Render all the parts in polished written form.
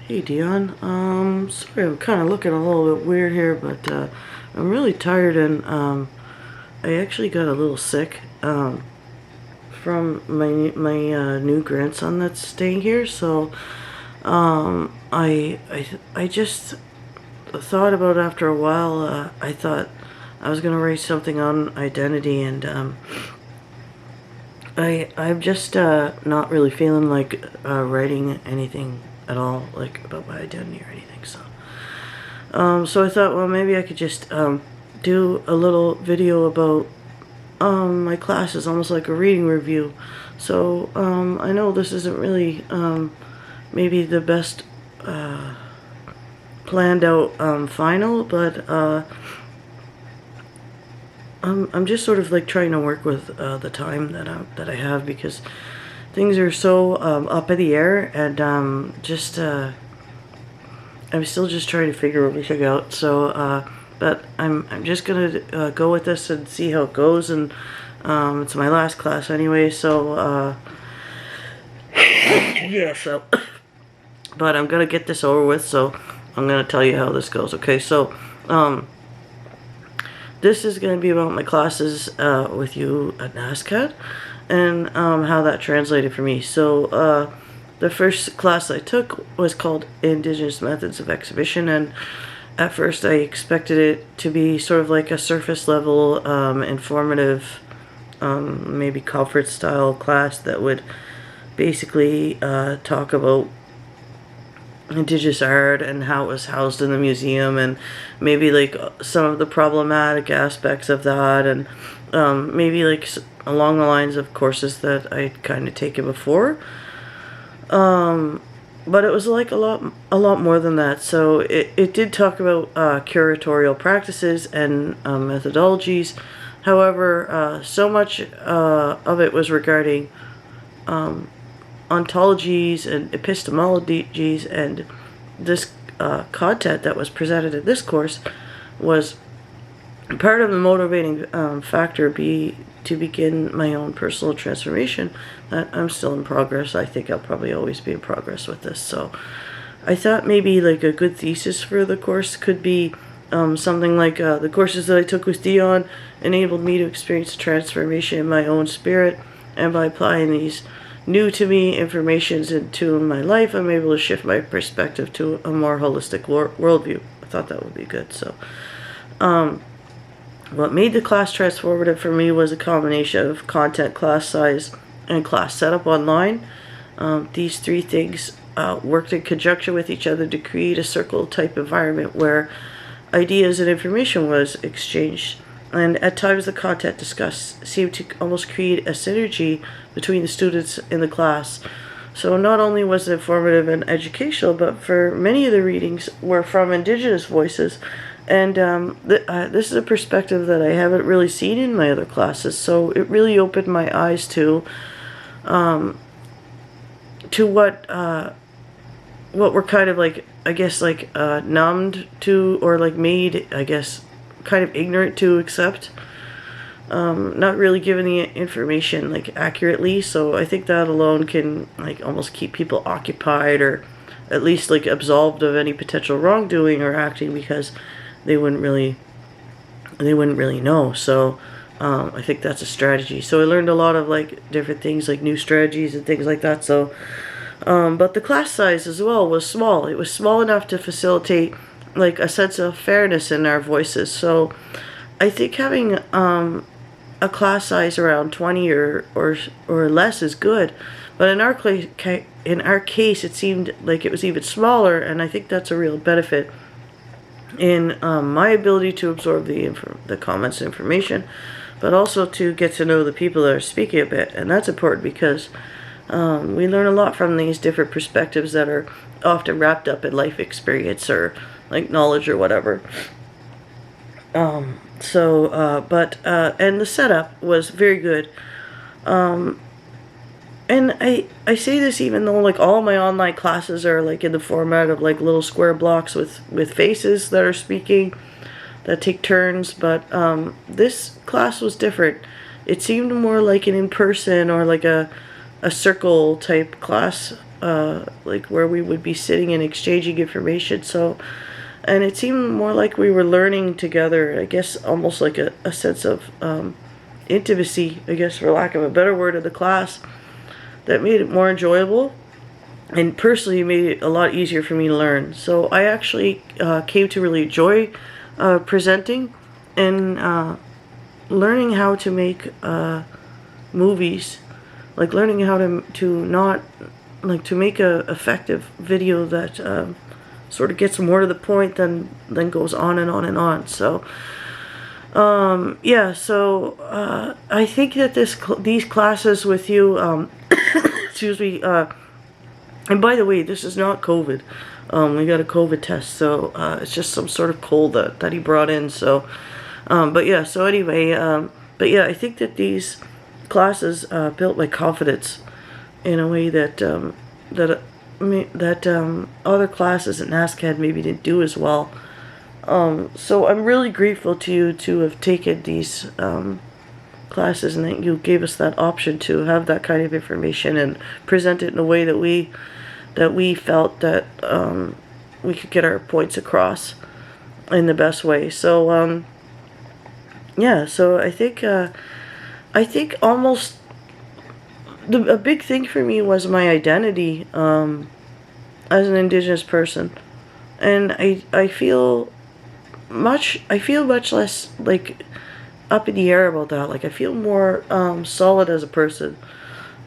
Hey Dion, sorry I'm kind of looking a little bit weird here, but I'm really tired and I actually got a little sick from my new grandson that's staying here. So I just thought about after a while. I thought I was gonna write something on identity, and I'm just not really feeling like writing anything at all, like about my identity or anything. So I thought, well, maybe I could just do a little video about my classes, almost like a reading review. So I know this isn't really maybe the best planned out final, but I'm just sort of like trying to work with the time that I have, because things are so up in the air, and I'm still just trying to figure everything out. So but I'm just gonna go with this and see how it goes, and it's my last class anyway. So yeah. So but I'm gonna get this over with. So I'm gonna tell you how this goes. Okay. So this is going to be about my classes with you at NASCAD, and how that translated for me. So the first class I took was called Indigenous Methods of Exhibition, and at first I expected it to be sort of like a surface level, informative, maybe conference style class that would basically talk about Indigenous art and how it was housed in the museum, and maybe like some of the problematic aspects of that, and maybe like along the lines of courses that I'd kind of taken before. But it was like a lot more than that. So it did talk about curatorial practices and methodologies. However, so much of it was regarding ontologies and epistemologies, and this content that was presented in this course was part of the motivating factor to begin my own personal transformation that I'm still in progress. I think I'll probably always be in progress with this. So I thought maybe like a good thesis for the course could be something like the courses that I took with Dion enabled me to experience transformation in my own spirit, and by applying these new to me informations into my life, I'm able to shift my perspective to a more holistic worldview. I thought that would be good. So what made the class transformative for me was a combination of content, class size, and class setup online. These three things worked in conjunction with each other to create a circle type environment where ideas and information was exchanged, and at times the content discussed seemed to almost create a synergy between the students in the class. So not only was it informative and educational, but for many of the readings were from Indigenous voices, and this is a perspective that I haven't really seen in my other classes. So it really opened my eyes to what we're kind of like, I guess, like numbed to, or like made, I guess, kind of ignorant to accept, not really given the information like accurately. So I think that alone can like almost keep people occupied, or at least like absolved of any potential wrongdoing or acting, because they wouldn't really know. So I think that's a strategy. So I learned a lot of like different things, like new strategies and things like that. So but the class size as well was small. It was small enough to facilitate like a sense of fairness in our voices. So I think having a class size around 20 or less is good, but in our case it seemed like it was even smaller, and I think that's a real benefit in my ability to absorb the comments and information, but also to get to know the people that are speaking a bit. And that's important because we learn a lot from these different perspectives that are often wrapped up in life experience or like knowledge or whatever. And the setup was very good. And I say this even though like all my online classes are like in the format of like little square blocks with faces that are speaking, that take turns. But this class was different. It seemed more like an in-person or like a circle type class like where we would be sitting and exchanging information. So, and it seemed more like we were learning together, I guess almost like a sense of intimacy, I guess for lack of a better word, of the class that made it more enjoyable, and personally made it a lot easier for me to learn. So I actually came to really enjoy presenting and learning how to make movies, like learning how to not like to make a effective video that sort of gets more to the point than goes on and on and on. So yeah, so I think that these classes with you excuse me, and by the way, this is not COVID. We got a COVID test, so it's just some sort of cold that he brought in. So but yeah, so anyway, but yeah, I think that these classes built my confidence in a way that other classes at NASCAD maybe didn't do as well. So I'm really grateful to you to have taken these classes, and that you gave us that option to have that kind of information and present it in a way that we felt that we could get our points across in the best way. So yeah, so I think almost a big thing for me was my identity as an Indigenous person, and I feel much less like up in the air about that. Like I feel more solid as a person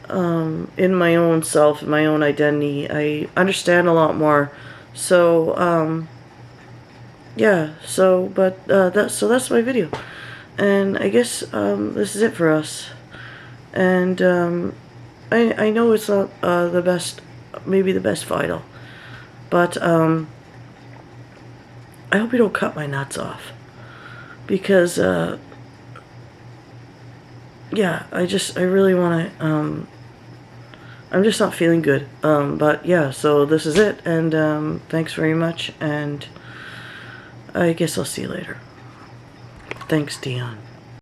in my own self, my own identity. I understand a lot more. So yeah. So but that's my video, and I guess this is it for us. And I know it's not the best, maybe the best final, but I hope you don't cut my nuts off, because yeah, I really want to, I'm just not feeling good. But yeah, so this is it, and thanks very much, and I guess I'll see you later. Thanks, Dion.